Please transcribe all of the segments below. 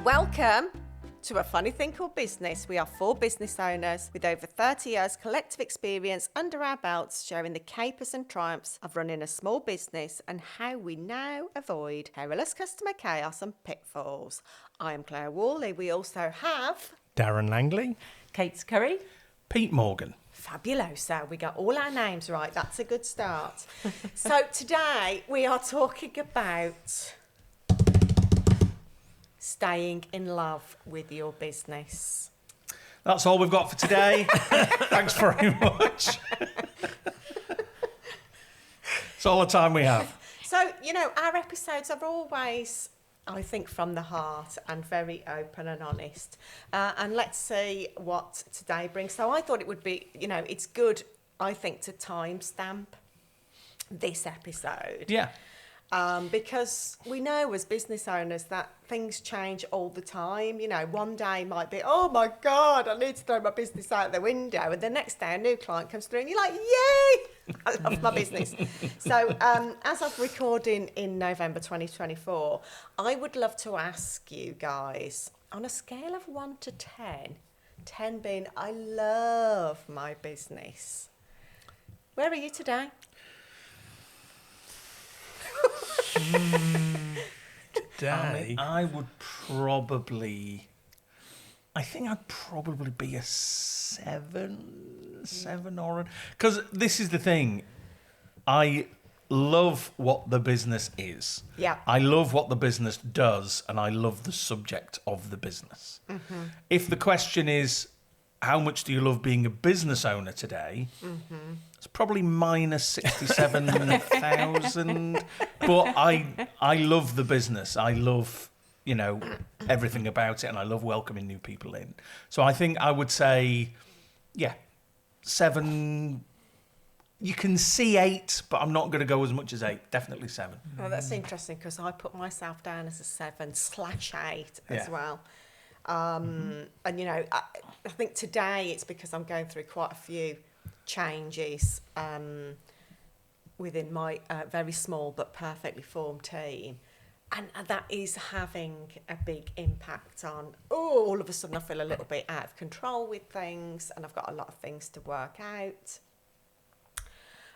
Welcome to A Funny Thing Called Business. We are 4 business owners with over 30 years collective experience under our belts, sharing the capers and triumphs of running a small business and how we now avoid perilous customer chaos and pitfalls. I am Claire Worley. We also have Darren Langley, Kate Curry, Pete Morgan. Fabuloso. We got all our names right. That's a good start. So today we are talking about staying in love with your business. That's all we've got for today. Thanks very much. It's all the time we have. So, you know, our episodes are always, I think, from the heart and very open and honest. And let's see what today brings. So I thought it would be, you know, it's good, I think, to timestamp this episode. Yeah. Because we know as business owners that things change all the time. You know, one day might be, oh my God, I need to throw my business out the window. And the next day a new client comes through and you're like, yay, I love my business. So as of recording in November 2024, I would love to ask you guys, on a scale of 1 to 10, 10 being I love my business, where are you today? Today, I think I'd probably be a 7 or because this is the thing. I love what the business is. Yeah. I love what the business does, and I love the subject of the business. Mm-hmm. If the question is, how much do you love being a business owner today? Mm-hmm. It's probably minus 67,000. But I love the business. I love, you know, everything about it, and I love welcoming new people in. So I think I would say, 7. You can see 8, but I'm not going to go as much as 8. Definitely 7. Oh, that's interesting because I put myself down as a 7/8 as well. And, you know, I think today it's because I'm going through quite a few changes within my very small but perfectly formed team. And that is having a big impact on, all of a sudden I feel a little bit out of control with things and I've got a lot of things to work out.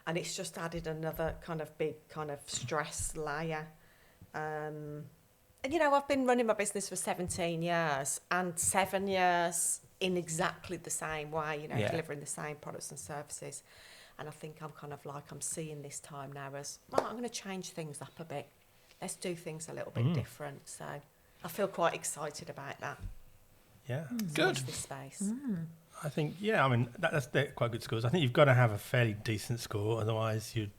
And it's just added another kind of big kind of stress layer. And, you know, I've been running my business for 17 years and 7 years in exactly the same way, you know, delivering the same products and services. And I think I'm kind of like, I'm seeing this time now as, well, I'm going to change things up a bit. Let's do things a little bit different. So I feel quite excited about that. Yeah, good. This space. I think, that's quite good scores. I think you've got to have a fairly decent score, otherwise you'd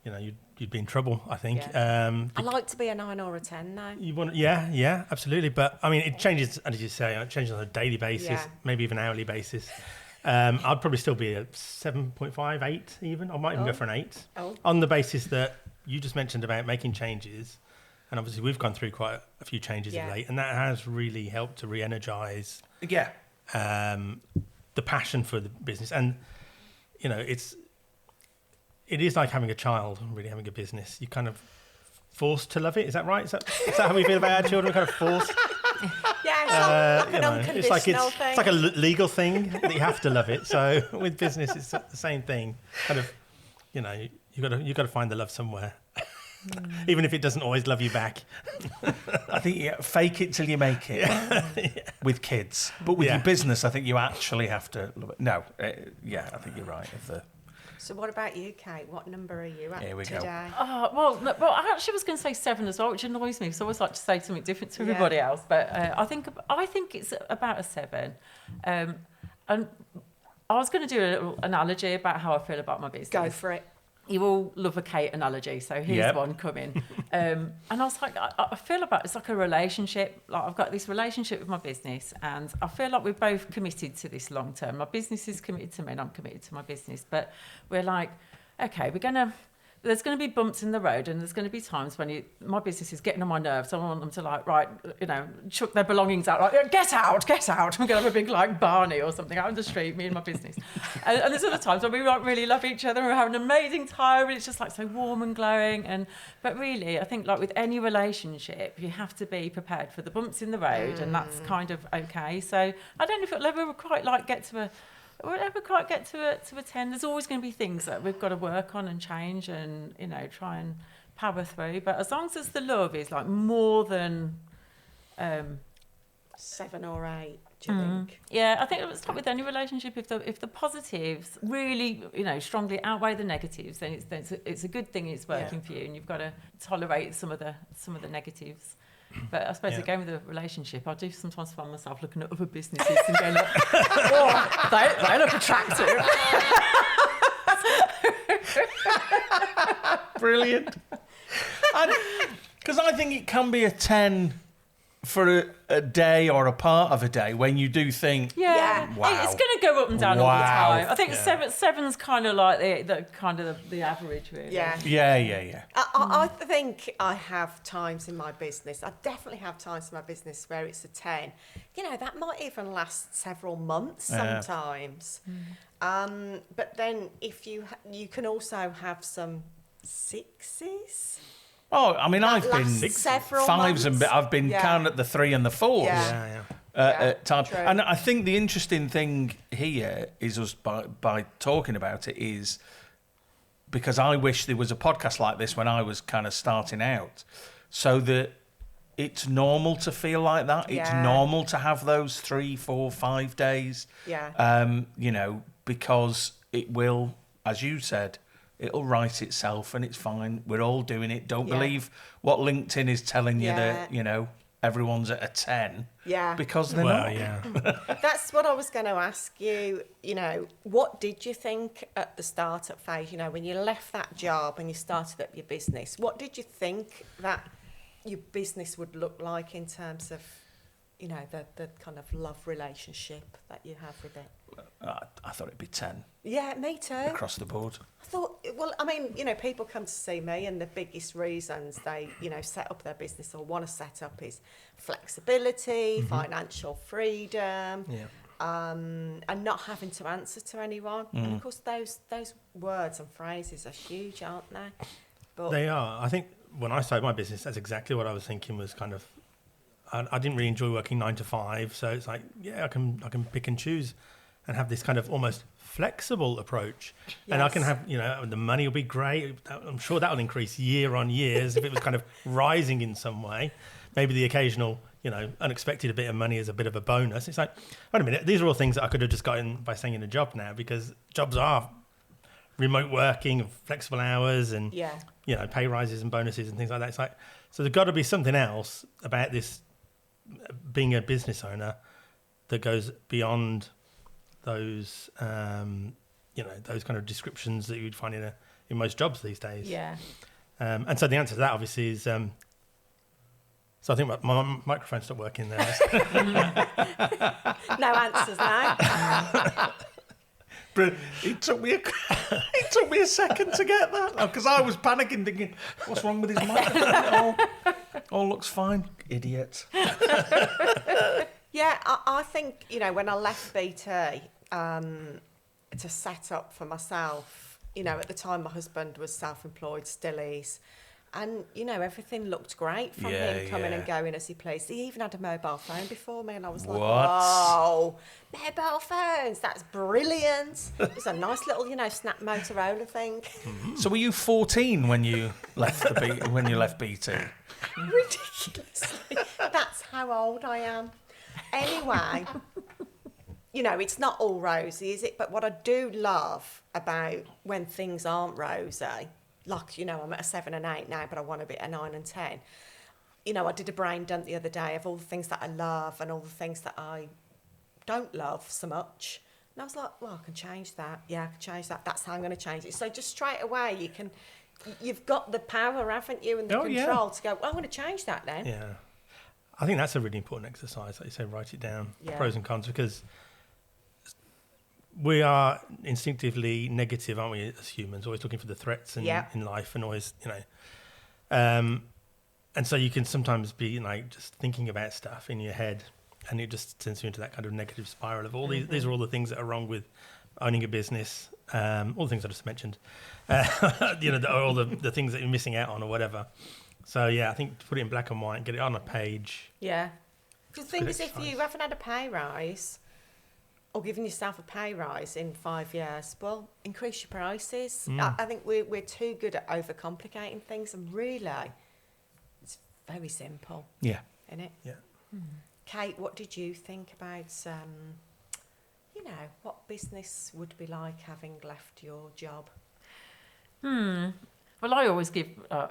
be in trouble, I think. Yeah. I like to be a 9 or a 10 now. You want, yeah, absolutely. But I mean, it changes, as you say, it changes on a daily basis, maybe even hourly basis. I'd probably still be a 7.5, 8 even. I might even go for an 8 on the basis that you just mentioned about making changes. And obviously we've gone through quite a few changes of late, and that has really helped to re-energise the passion for the business. And, you know, it is like having a child, really having a business. You're kind of forced to love it. Is that right? Is that how we feel about our children? Kind of forced? Yeah, it's like an unconditional thing. It's like a legal thing that you have to love it. So with business, it's the same thing. Kind of, you know, you got to find the love somewhere. Even if it doesn't always love you back. I think fake it till you make it with kids. But with your business, I think you actually have to love it. No, I think you're right. So what about you, Kate? What number are you at today? Well, I actually was going to say 7 as well, which annoys me because I always like to say something different to everybody else. But I think it's about a 7. And I was going to do a little analogy about how I feel about my business. Go for it. You all love a Kate analogy, so here's one coming. And I was like, I feel it's like a relationship. Like I've got this relationship with my business, and I feel like we're both committed to this long term. My business is committed to me, and I'm committed to my business. But we're like, okay, we're there's going to be bumps in the road, and there's going to be times when my business is getting on my nerves. I want them to like, right, chuck their belongings out, like, get out. I'm going to have a big like Barney or something out on the street, me and my business. and there's other times when we like really love each other and we're having an amazing time, and it's just like so warm and glowing. But really, I think like with any relationship, you have to be prepared for the bumps in the road, and that's kind of okay. So I don't know if it'll ever quite like get to a 10. There's always going to be things that we've got to work on and change and, try and power through. But as long as the love is like more than 7 or 8, do you think? Yeah, I think it's like with any relationship. If the positives really, strongly outweigh the negatives, then it's a good thing. It's working for you, and you've got to tolerate some of the negatives. But I suppose again with a relationship, I do sometimes find myself looking at other businesses and going, like, oh, they look attractive. Brilliant. Because I think it can be a 10 for a day or a part of a day when you do think, wow, it's going to go up and down all the time. I think seven's kind of like the average, really. Yeah. I think I have times in my business. I definitely have times in my business where it's a 10. That might even last several months sometimes. But then if you can also have some 6s. Oh, I mean, I've been 5s and I've been counting at the 3 and the 4s at times. True. And I think the interesting thing here is us by talking about it is because I wish there was a podcast like this when I was kind of starting out, so that it's normal to feel like that. It's normal to have those 3, 4, 5 days. Because it will, as you said, it'll write itself and it's fine. We're all doing it. Don't believe what LinkedIn is telling you that, everyone's at a 10. Yeah. Because they're not. Yeah. That's what I was going to ask you. What did you think at the startup phase? When you left that job and you started up your business, what did you think that your business would look like in terms of, the kind of love relationship that you have with it? I thought it'd be 10. Yeah, me too. Across the board. I thought, people come to see me and the biggest reasons they, set up their business or want to set up is flexibility, financial freedom, and not having to answer to anyone. And of course, those words and phrases are huge, aren't they? But they are. I think when I started my business, that's exactly what I was thinking was kind of, I didn't really enjoy working 9 to 5. So it's like, I can pick and choose and have this kind of almost flexible approach. Yes. And I can have, the money will be great. I'm sure that will increase year on year as if it was kind of rising in some way. Maybe the occasional, unexpected bit of money is a bit of a bonus. It's like, wait a minute, these are all things that I could have just gotten by staying in a job now, because jobs are remote working and flexible hours and, pay rises and bonuses and things like that. It's like, so there's got to be something else about this being a business owner that goes beyond those, those kind of descriptions that you'd find in most jobs these days. Yeah. And so the answer to that obviously is, so I think my microphone stopped working there. No answers now. But it took me a second to get that, because I was panicking, thinking, "What's wrong with his microphone?" All looks fine, idiot. Yeah, I think when I left BT to set up for myself, at the time my husband was self-employed, still is. And, everything looked great from him coming and going as he pleased. He even had a mobile phone before me, and I was like, whoa, mobile phones, that's brilliant. It was a nice little, snap Motorola thing. So were you 14 when you left BT? Ridiculously. That's how old I am. Anyway, it's not all rosy, is it? But what I do love about when things aren't rosy, like, I'm at a 7 and 8 now, but I want to be at a 9 and 10. I did a brain dump the other day of all the things that I love and all the things that I don't love so much. And I was like, well, I can change that. Yeah, I can change that. That's how I'm going to change it. So just straight away, you've got the power, haven't you, and the control to go, well, I'm going to change that then. Yeah. I think that's a really important exercise. Like you say, write it down, pros and cons, because we are instinctively negative, aren't we, as humans? Always looking for the threats in life, and always, and so you can sometimes be like just thinking about stuff in your head, and it just sends you into that kind of negative spiral of all these are all the things that are wrong with owning a business, all the things I just mentioned, all the things that you're missing out on or whatever. So yeah, I think to put it in black and white, get it on a page. Yeah. The thing is, if you haven't had a pay rise or given yourself a pay rise in 5 years, well, increase your prices. I think we're too good at overcomplicating things, and really, it's very simple. Yeah. Isn't it? Yeah. Kate, what did you think about, what business would be like having left your job? Well, I always give, I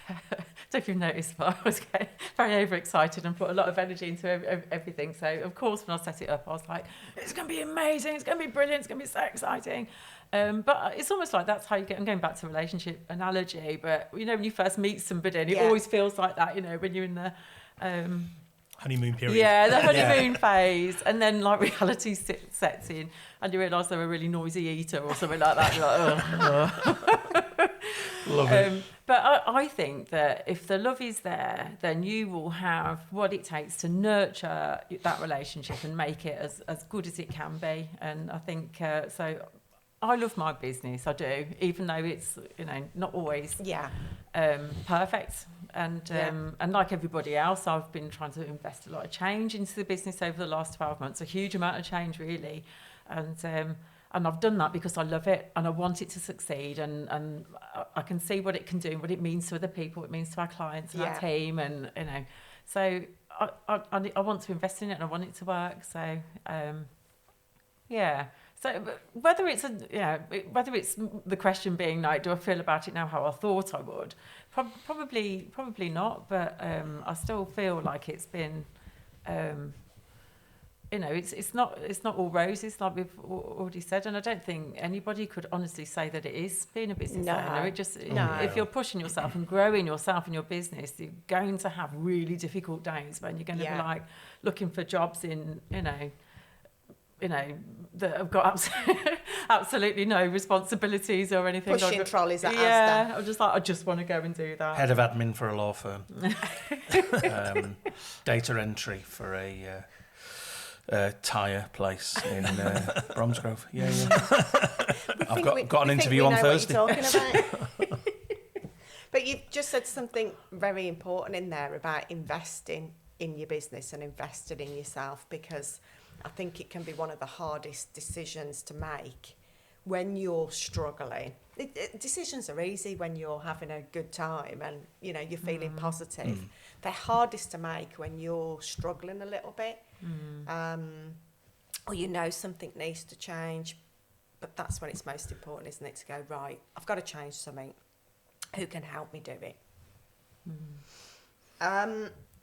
don't know if you've noticed, but I always get very overexcited and put a lot of energy into everything. So, of course, when I set it up, I was like, it's going to be amazing, it's going to be brilliant, it's going to be so exciting. But it's almost like that's how you get, I'm going back to relationship analogy, but, when you first meet somebody, and it always feels like that, when you're in the... honeymoon period. Yeah, the honeymoon phase, and then like reality sets in, and you realise they're a really noisy eater or something like that. You're like, Love it. But I think that if the love is there, then you will have what it takes to nurture that relationship and make it as good as it can be. And I think so. I love my business, I do, even though it's not always perfect. And like everybody else, I've been trying to invest a lot of change into the business over the last 12 months, a huge amount of change really. And I've done that because I love it and I want it to succeed, and I can see what it can do and what it means to other people, what it means to our clients and our team, and so I want to invest in it and I want it to work. So So whether it's the question being like, do I feel about it now how I thought I would? Probably not. But I still feel like it's been, it's not all roses like we've already said. And I don't think anybody could honestly say that it is being a business owner. It just if you're pushing yourself and growing yourself in your business, you're going to have really difficult days when you're going to be like looking for jobs in that have got absolutely no responsibilities or anything. Pushing trolleys at Asda. I'm just like, I just want to go and do that. Head of admin for a law firm. Data entry for a tyre place in Bromsgrove. Yeah. I've got an interview on Thursday. What you're talking about. But you've just said something very important in there about investing in your business and investing in yourself, because I think it can be one of the hardest decisions to make when you're struggling. Decisions are easy when you're having a good time and you're feeling positive. They're hardest to make when you're struggling a little bit, or something needs to change. But that's when it's most important, isn't it? To go, right, I've got to change something. Who can help me do it?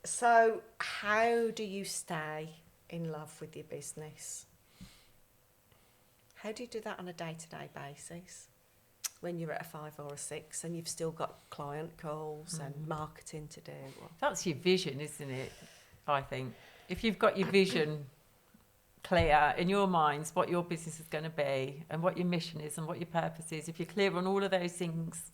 So how do you stay in love with your business? How do you do that on a day-to-day basis when you're at a 5 or a 6 and you've still got client calls and marketing to do? That's your vision, isn't it? I think if you've got your vision clear in your minds, what your business is going to be and what your mission is and what your purpose is, if you're clear on all of those things,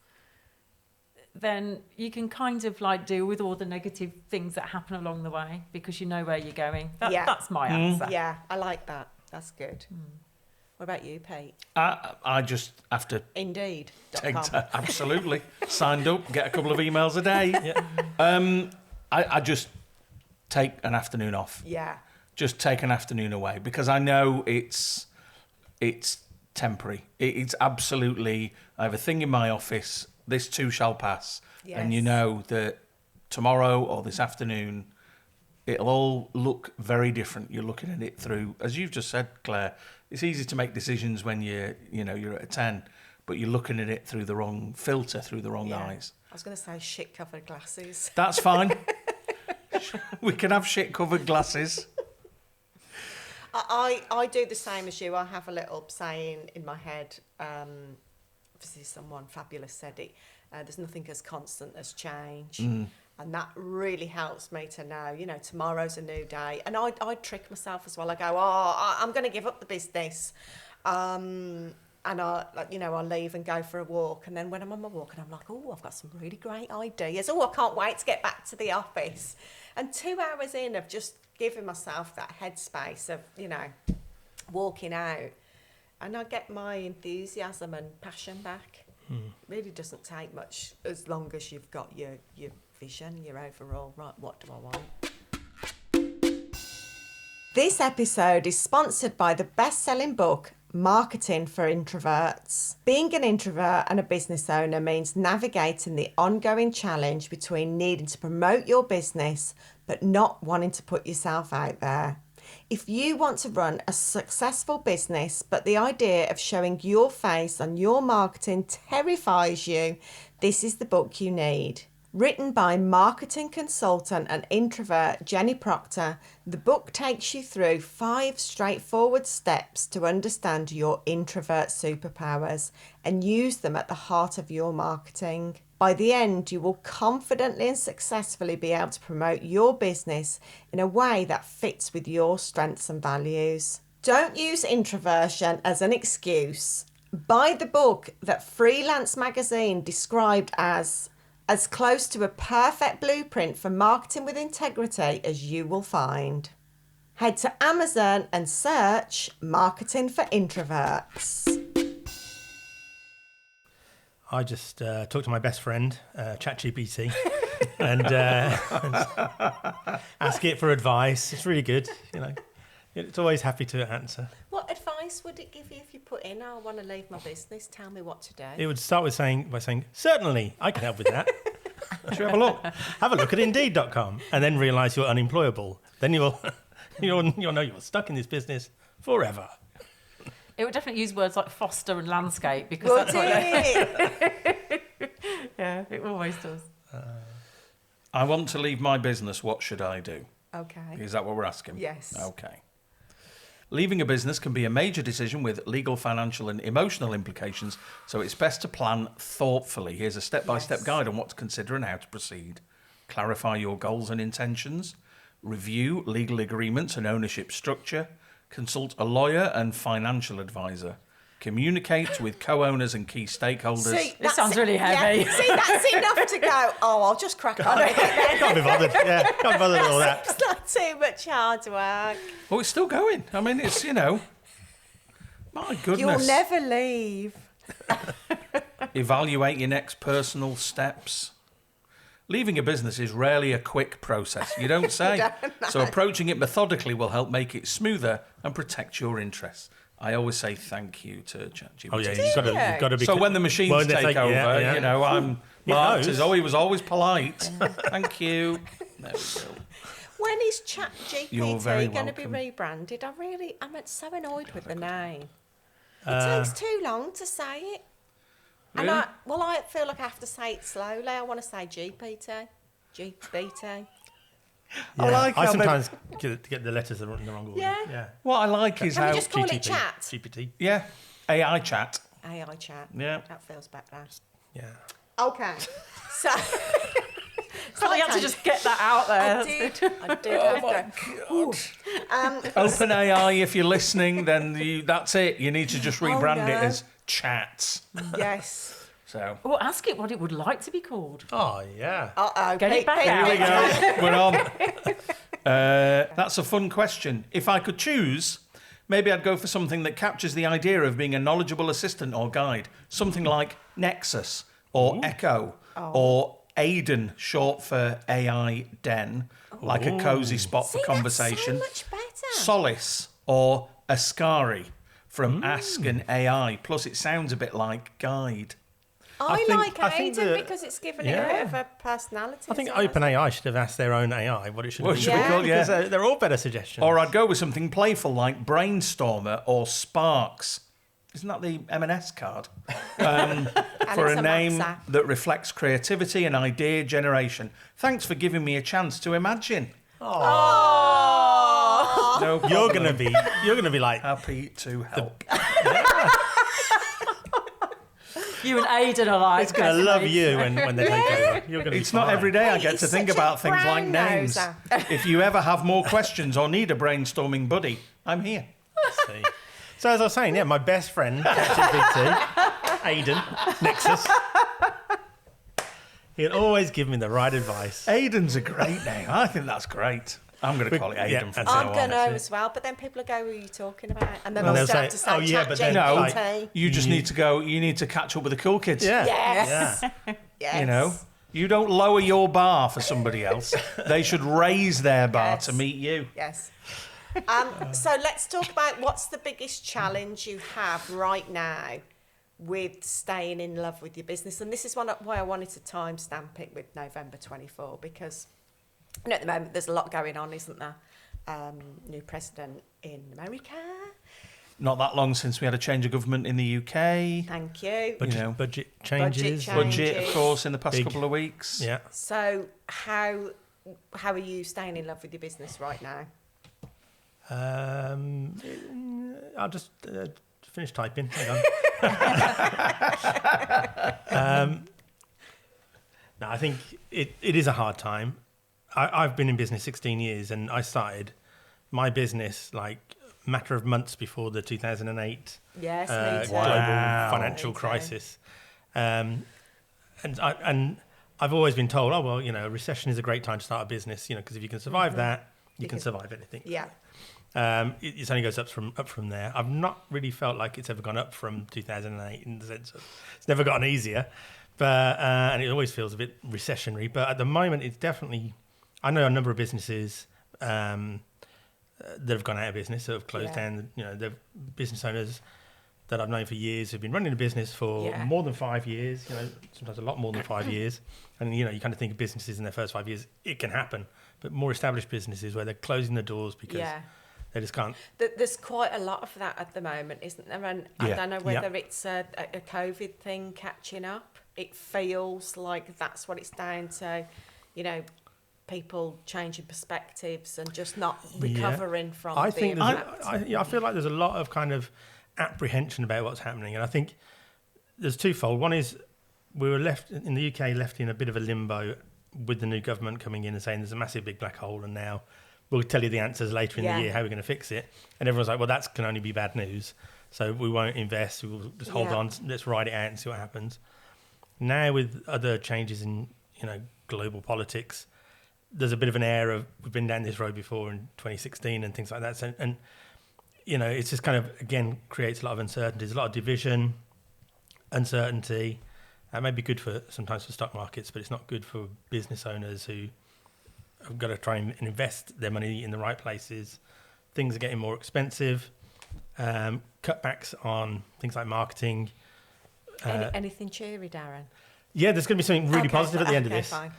then you can kind of like deal with all the negative things that happen along the way because you know where you're going. That's my answer. Yeah, I like that. That's good. What about you, Pete? I just have to... Indeed.com. Absolutely. Signed up, get a couple of emails a day. I just take an afternoon off. Yeah. Just take an afternoon away because I know it's temporary. It's absolutely... I have a thing in my office... This too shall pass. Yes. And you know that tomorrow or this afternoon, it'll all look very different. You're looking at it through, as you've just said, Claire, it's easy to make decisions when you're at a 10, but you're looking at it through the wrong filter, through the wrong eyes. I was going to say shit-covered glasses. That's fine. We can have shit-covered glasses. I do the same as you. I have a little saying in my head, obviously someone fabulous said it, there's nothing as constant as change. And that really helps me to know, tomorrow's a new day. And I trick myself as well. I go, I'm going to give up the business. And I'll leave and go for a walk. And then when I'm on my walk and I'm like, oh, I've got some really great ideas. Oh, I can't wait to get back to the office. And 2 hours in of just giving myself that headspace of, walking out. And I get my enthusiasm and passion back. It really doesn't take much as long as you've got your vision, your overall, right, what do I want? This episode is sponsored by the best-selling book, Marketing for Introverts. Being an introvert and a business owner means navigating the ongoing challenge between needing to promote your business but not wanting to put yourself out there. If you want to run a successful business but the idea of showing your face on your marketing terrifies you, this is the book you need. Written by marketing consultant and introvert Jenny Proctor, the book takes you through 5 straightforward steps to understand your introvert superpowers and use them at the heart of your marketing. By the end, you will confidently and successfully be able to promote your business in a way that fits with your strengths and values. Don't use introversion as an excuse. Buy the book that Freelance Magazine described as close to a perfect blueprint for marketing with integrity as you will find. Head to Amazon and search Marketing for Introverts. I just talked to my best friend, Chat GPT, and ask it for advice. It's really good, It's always happy to answer. What advice would it give you if you put in, I want to leave my business, tell me what to do? It would start with saying, certainly, I can help with that. Should we have a look? Have a look at Indeed.com and then realise you're unemployable. Then you'll know you're stuck in this business forever. It would definitely use words like foster and landscape because Would that's it? Yeah, it always does. I want to leave my business. What should I do? Okay. Is that what we're asking? Yes. Okay. Leaving a business can be a major decision with legal, financial and emotional implications, so it's best to plan thoughtfully. Here's a step-by-step guide on what to consider and how to proceed. Clarify your goals and intentions. Review legal agreements and ownership structure. Consult a lawyer and financial advisor. Communicate with co-owners and key stakeholders. See, this sounds really heavy. Yeah. See, that's enough to go, I'll just crack on. Can't be bothered. Yeah, can't be bothered with all that. It's not too much hard work. Oh, it's still going. I mean, it's, my goodness. You'll never leave. Evaluate your next personal steps. Leaving a business is rarely a quick process, you don't say. No. So approaching it methodically will help make it smoother and protect your interests. I always say thank you to Chat GPT. Oh yeah, you've got to be. So when the machines take over, I'm marked as he was always polite. Thank you. There we go. When is Chat You're very GPT going to be welcome. rebranded? I'm so annoyed with the name. It takes too long to say it. Really? And I feel like I have to say it slowly. I want to say GPT. GPT. Yeah. I like I how sometimes get the letters in the wrong order. Yeah. What I like is Can how we just call it GTP, Chat? GPT. yeah, AI chat. AI Chat. Yeah. That feels better. Yeah. Okay. So... So you have to just get that out there. I did. OpenAI, if you're listening, then that's it. You need to just rebrand it no. as Chats. Yes. So Or ask it what it would like to be called. Oh yeah. Uh-oh. Get it back out. here we go. We're on. That's a fun question. If I could choose, maybe I'd go for something that captures the idea of being a knowledgeable assistant or guide. Something like Nexus or Echo or Aiden, short for AI Den, like a cosy spot for conversation. That's so much better. Solace or Ascari from Ask an AI. Plus, it sounds a bit like Guide. I like I think Aiden that- because it's given it a bit of a personality. I think as well. OpenAI should have asked their own AI what it should What be. should be called, yeah. Because they're all better suggestions. Or I'd go with something playful like Brainstormer or Sparks. Isn't that the M&S card? For it's a a name Max app. that reflects creativity and idea generation. Thanks for giving me a chance to imagine. Oh. No You're problem. gonna be like, Happy to help. You and Aiden are like. it's gonna best love mates. you when they take over. You're gonna be It's not fine. every day I Wait, get to he's think such a about things like names. brown-noser. If you ever have more questions or need a brainstorming buddy, I'm here. See. So as I was saying, my best friend, ChatGPT, Aidan, Nexus, he'll always give me the right advice. Aidan's a great name. I think that's great. I'm going to call it Aidan from now on. I'm going to as well, but then people will go, who are you talking about? And then Well, they'll they'll start to say, say, but then ChatGPT. you just need to go, you need to catch up with the cool kids. Yeah. Yes. Yeah. Yes. You know, you don't lower your bar for somebody else. They should raise their bar to meet you. Yes. So let's talk about what's the biggest challenge you have right now with staying in love with your business. And this is why I wanted to timestamp it with November 24, because at the moment there's a lot going on, isn't there? New president in America. Not that long since we had a change of government in the UK. Thank you. Budget changes. Budget, of course, in the past Big. couple of weeks. Yeah. So how are you staying in love with your business right now? I'll just finish typing. Hang on. No, I think it is a hard time. I've been in business 16 years, and I started my business like a matter of months before the 2008 Yes, me too. global financial Me too. crisis. And I've always been told, a recession is a great time to start a business, because if you can survive that, you can survive anything. Yeah. It only goes up from there. I've not really felt like it's ever gone up from 2008 in the sense of it's never gotten easier, but and it always feels a bit recessionary. But at the moment, it's definitely. I know a number of businesses that have gone out of business, that have closed down. They're business owners that I've known for years who've been running a business for more than 5 years. Sometimes a lot more than 5 years. And you kind of think of businesses in their first 5 years, it can happen. But more established businesses where they're closing the doors because. Yeah. They just can't. There's quite a lot of that at the moment, isn't there? And I don't know whether it's a COVID thing catching up. It feels like that's what it's down to, people changing perspectives and just not recovering from I the think impact. I feel like there's a lot of kind of apprehension about what's happening. And I think there's twofold. One is we were left in the UK, left in a bit of a limbo with the new government coming in and saying there's a massive big black hole, and now we'll tell you the answers later in the year, how we're going to fix it. And everyone's like, well, that can only be bad news. So we won't invest. We'll just hold on. Let's ride it out and see what happens. Now with other changes in, global politics, there's a bit of an air of we've been down this road before in 2016 and things like that. So, and it's just kind of, again, creates a lot of uncertainties, a lot of division, uncertainty. That may be good sometimes for stock markets, but it's not good for business owners who have got to try and invest their money in the right places. Things are getting more expensive. Cutbacks on things like marketing. Anything cheery, Darren? Yeah, there's going to be something really positive at the end of this. Fine.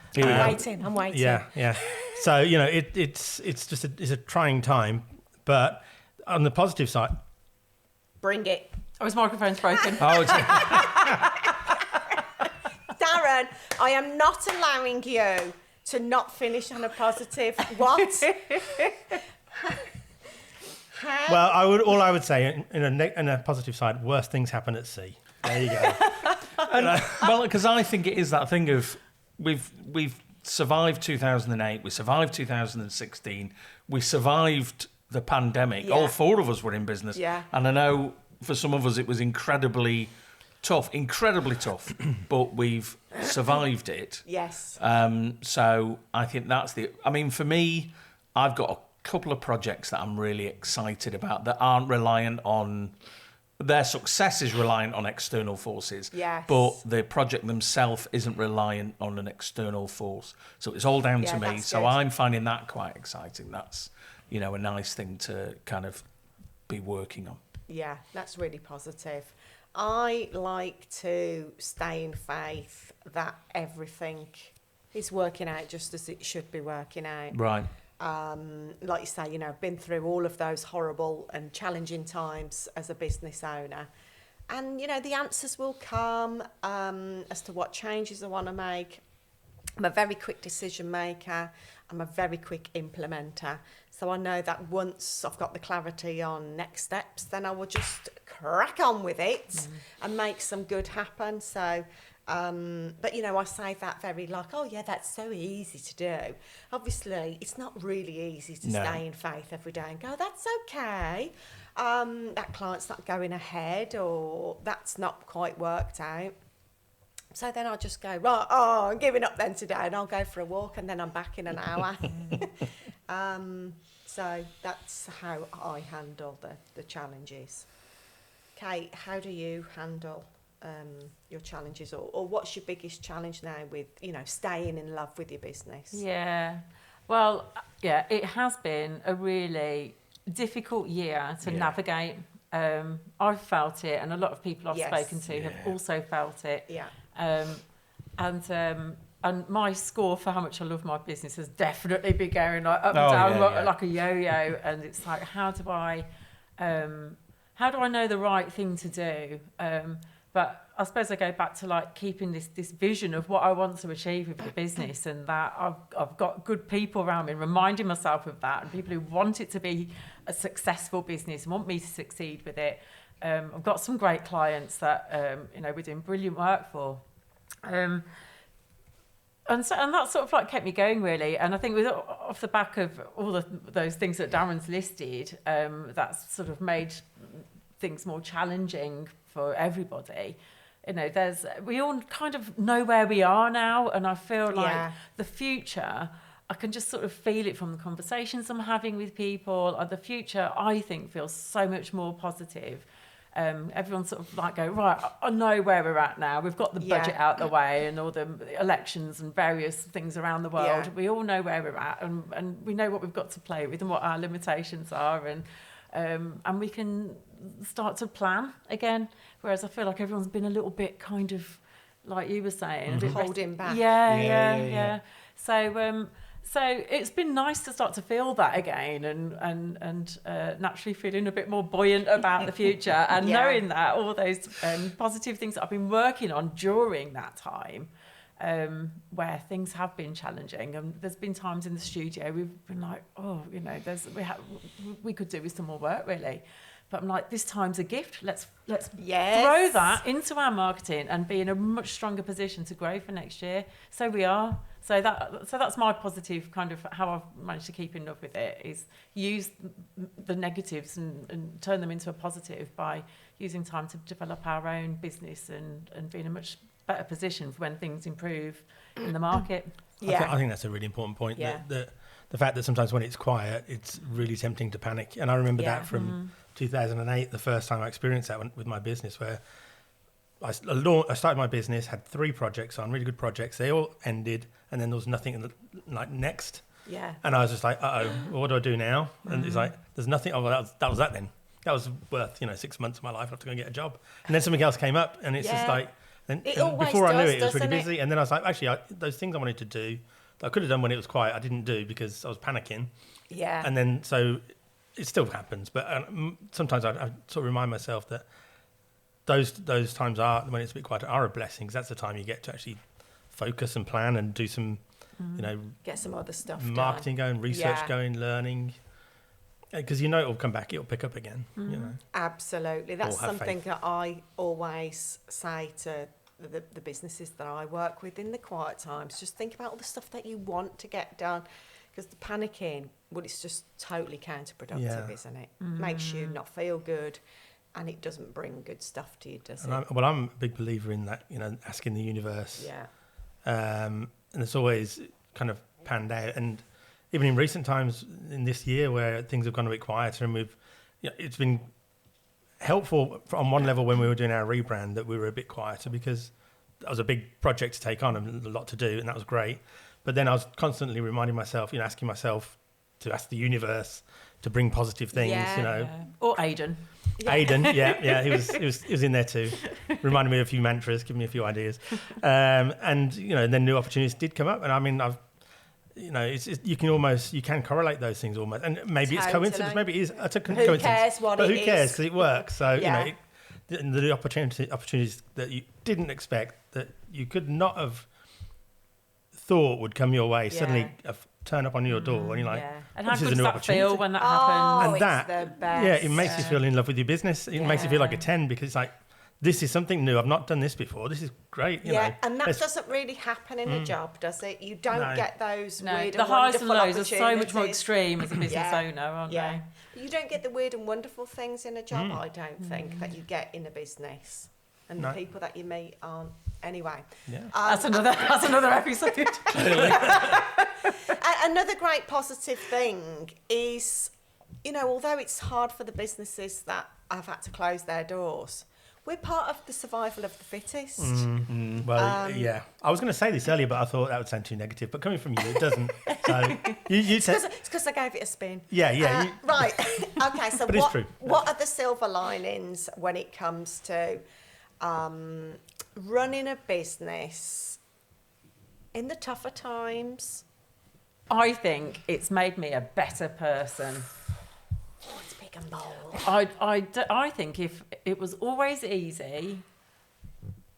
I'm waiting. Yeah. So it's just a trying time, but on the positive side, Bring it. Oh, his microphone's broken. Oh, Darren, I am not allowing you to not finish on a positive. What? well, all I would say in a positive side, worse things happen at sea. There you go. well, because I think it is that thing of we've survived 2008, we survived 2016, we survived the pandemic. All four of us were in business, and I know for some of us it was incredibly tough, but we've survived it. Yes. So I think for me, I've got a couple of projects that I'm really excited about that aren't reliant on. Their success is reliant on external forces, but the project themselves isn't reliant on an external force. So it's all down to me. So I'm finding that quite exciting. That's, a nice thing to kind of be working on. Yeah, that's really positive. I like to stay in faith that everything is working out just as it should be working out. Right. Like you say, I've been through all of those horrible and challenging times as a business owner. And, the answers will come as to what changes I want to make. I'm a very quick decision maker. I'm a very quick implementer. So I know that once I've got the clarity on next steps, then I will just crack on with it and make some good happen. So but I say that very that's so easy to do. Obviously, it's not really easy to stay in faith every day and go, that's okay. that client's not going ahead, or that's not quite worked out. So then I'll just go, right, I'm giving up then today, and I'll go for a walk, and then I'm back in an hour. So that's how I handle the challenges. Kate, how do you handle your challenges, or what's your biggest challenge now with, staying in love with your business? Yeah, well, it has been a really difficult year to navigate. I've felt it, and a lot of people I've spoken to have also felt it. Yeah. And my score for how much I love my business has definitely been going like up and down like a yo-yo. And it's like, how do I know the right thing to do? But I suppose I go back to like keeping this vision of what I want to achieve with the business, and that I've got good people around me, and reminding myself of that, and people who want it to be a successful business and want me to succeed with it. I've got some great clients that we're doing brilliant work for. And that sort of like kept me going really, and I think off the back of all those things that Darren's listed, that's sort of made things more challenging for everybody. We all kind of know where we are now, and I feel like the future, I can just sort of feel it from the conversations I'm having with people. The future, I think, feels so much more positive. Everyone's sort of like, right, I know where we're at now. We've got the budget out the way, and all the elections and various things around the world. We all know where we're at, and we know what we've got to play with and what our limitations are, and we can start to plan again. Whereas I feel like everyone's been a little bit kind of, like you were saying, a bit holding back. Yeah. So it's been nice to start to feel that again, and naturally feeling a bit more buoyant about the future, and knowing that all those positive things that I've been working on during that time, where things have been challenging, and there's been times in the studio we've been like, we could do with some more work really. But I'm like, this time's a gift. Let's throw that into our marketing and be in a much stronger position to grow for next year. So we are. So that's my positive kind of how I've managed to keep in love with it, is use the negatives and turn them into a positive by using time to develop our own business and be in a much better position for when things improve in the market. I think that's a really important point. The fact that sometimes when it's quiet, it's really tempting to panic. And I remember that from 2008, the first time I experienced that with my business, where I started my business, had 3 projects on, really good projects. They all ended, and then there was nothing like next. Yeah. And I was just like, what do I do now? And it's like, there's nothing. Oh, well, that was that then. That was worth 6 months of my life. I have to go and get a job. And then something else came up, and it's just like, and before I knew it was really busy. And then I was like, actually, those things I wanted to do that I could have done when it was quiet, I didn't do because I was panicking. Yeah. And then so it still happens, but sometimes I sort of remind myself that those times are, when it's a bit quieter, are a blessing, because that's the time you get to actually focus and plan and do some, get some other stuff marketing going, research going, learning, because it will come back, it'll pick up again. Absolutely. That's something that I always say to the businesses that I work with in the quiet times. Just think about all the stuff that you want to get done, because the panicking, it's just totally counterproductive, isn't it? Makes you not feel good, and it doesn't bring good stuff to you, does it? I'm a big believer in that, asking the universe. And it's always kind of panned out. And even in recent times in this year where things have gone a bit quieter, and it's been helpful on one level when we were doing our rebrand that we were a bit quieter, because that was a big project to take on and a lot to do, and that was great. But then I was constantly reminding myself, asking myself to ask the universe to bring positive things, Or Aidan. Aidan, he was in there too, reminding me of a few mantras, giving me a few ideas, and then new opportunities did come up, and I mean you can correlate those things almost, and maybe it's coincidence, maybe it is a coincidence. Who cares what but it who cares, is? because it works. So the opportunities that you didn't expect, that you could not have thought would come your way, suddenly turn up on your door, and you're like, and how good does that feel when that happens? And it's that, the best. it makes you feel in love with your business. It makes you feel like a 10, because it's like, this is something new. I've not done this before. This is great. You know, and that doesn't really happen in a job, does it? You don't get those weird the and highs and wonderful lows are so much more opportunities. extreme as a business owner, aren't they? But you don't get the weird and wonderful things in a job, I don't think, that you get in a business. And the people that you meet aren't. Anyway. Yeah. That's another episode. Another great positive thing is, you know, although it's hard for the businesses that have had to close their doors, we're part of the survival of the fittest. Well, yeah. I was going to say this earlier, but I thought that would sound too negative. But coming from you, it doesn't. So it's because I gave it a spin. Yeah. Right. Okay. So but it's true. What are the silver linings when it comes to running a business in the tougher times? I think it's made me a better person. Oh, it's big and bold. I think if it was always easy,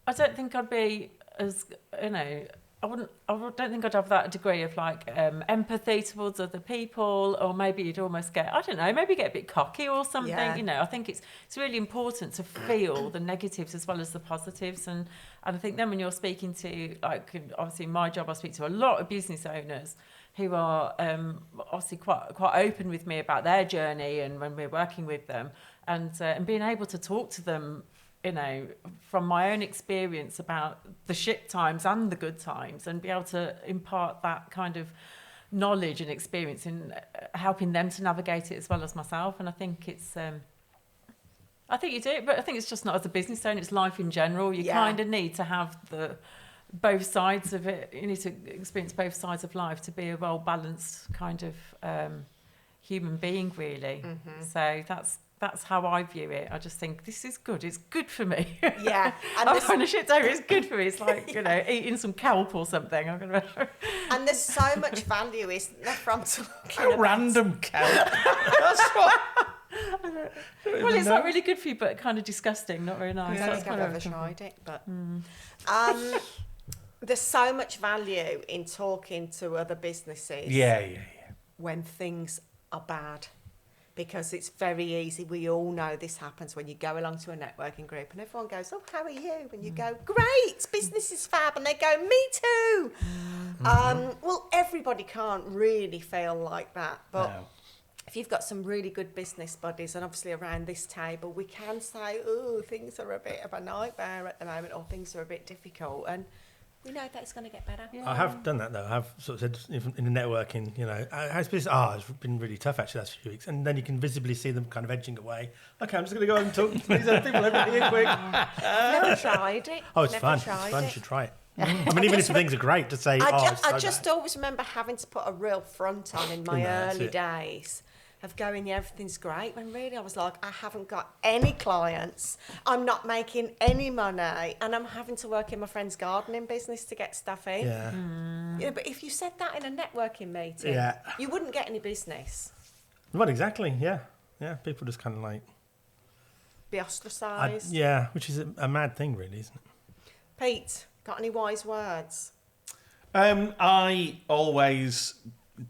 I don't think I'd be as, you know, I don't think I'd have that degree of like empathy towards other people, or maybe you'd almost get, I don't know, maybe get a bit cocky or something. Yeah. You know, I think it's really important to feel the negatives as well as the positives, and I think then when you're speaking to, like, obviously in my job I speak to a lot of business owners who are obviously quite open with me about their journey and when we're working with them, and being able to talk to them, you know, from my own experience about the shit times and the good times, and be able to impart that kind of knowledge and experience in helping them to navigate it as well as myself. And I think it's, I think you do it, but I think it's just not as a business owner, it's life in general. You kind of need to have both sides of it. You need to experience both sides of life to be a well-balanced kind of human being, really. So that's how I view it. I just think this is good. It's good for me. Yeah. And I'm on a shit day, but it's good for me. It's like, you know, eating some kelp or something. I'm gonna... And there's so much value, isn't there, from talking A about random kelp. That's what. Well, it's not really good for you, but kind of disgusting, not very nice. I don't That's think I've kind ever of tried it, but there's so much value in talking to other businesses. Yeah. When things are bad, because it's very easy. We all know this happens when you go along to a networking group and everyone goes, "Oh, how are you?" And you go, "Great, business is fab," and they go, "Me too." Well, everybody can't really feel like that, but. No. If you've got some really good business buddies, and obviously around this table, we can say, "Oh, things are a bit of a nightmare at the moment," or "Things are a bit difficult," and we know that it's going to get better. I have done that though. I have sort of said in the networking, you know, how's business? It's been really tough actually last few weeks, and then you can visibly see them kind of edging away. Okay, I'm just going to go and talk to these other people over here quick. Never tried it. Oh, it's Never fun. tried It's fun. it. You should try it. I mean, even if the things are great, just say, I just always remember having to put a real front on in my early days of going, yeah, everything's great, when really I was like, I haven't got any clients, I'm not making any money, and I'm having to work in my friend's gardening business to get stuff in. Yeah. You know, but if you said that in a networking meeting, you wouldn't get any business. Well, exactly. Yeah. People just kind of like Be ostracised. which is a mad thing, really, isn't it? Pete, got any wise words? I always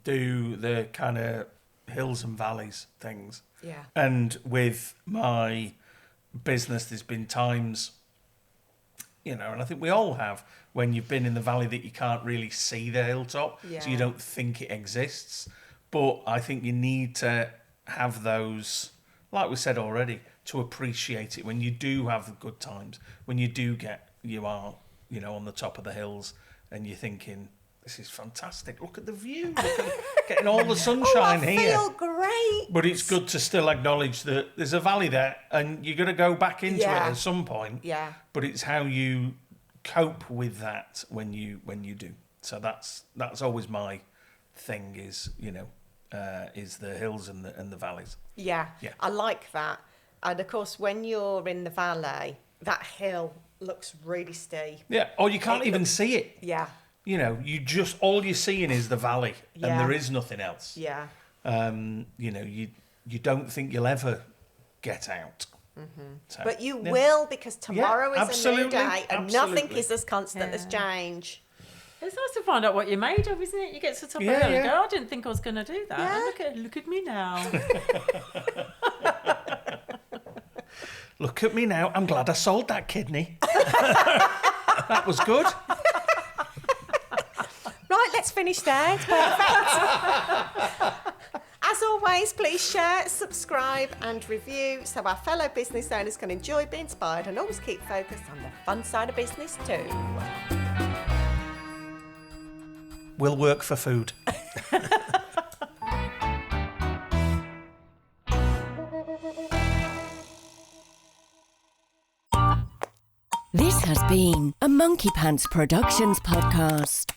do the kind of hills and valleys things. Yeah. And with my business, there's been times, you know, and I think we all have, when you've been in the valley that you can't really see the hilltop, so you don't think it exists. But I think you need to have those, like we said already, to appreciate it when you do have the good times, when you do you are, you know, on the top of the hills and you're thinking, this is fantastic. Look at the view. Look at getting all the sunshine here. I feel great. But it's good to still acknowledge that there's a valley there and you're going to go back into it at some point. Yeah. But it's how you cope with that when you do. So that's always my thing is, you know, is the hills and the valleys. Yeah. I like that. And of course, when you're in the valley, that hill looks really steep. Yeah. Or you can't even see it. Yeah. You know, all you're seeing is the valley, and there is nothing else. Yeah. You know, you don't think you'll ever get out. So, But you will, because tomorrow is a new day, and absolutely. nothing is as constant as change. It's nice to find out what you're made of, isn't it? You get to the top of the hill and go, I didn't think I was going to do that. Yeah. Look at me now. Look at me now. I'm glad I sold that kidney. That was good. Right, let's finish there. It's perfect. As always, please share, subscribe and review so our fellow business owners can enjoy, be inspired and always keep focused on the fun side of business too. We'll work for food. This has been a Monkey Pants Productions podcast.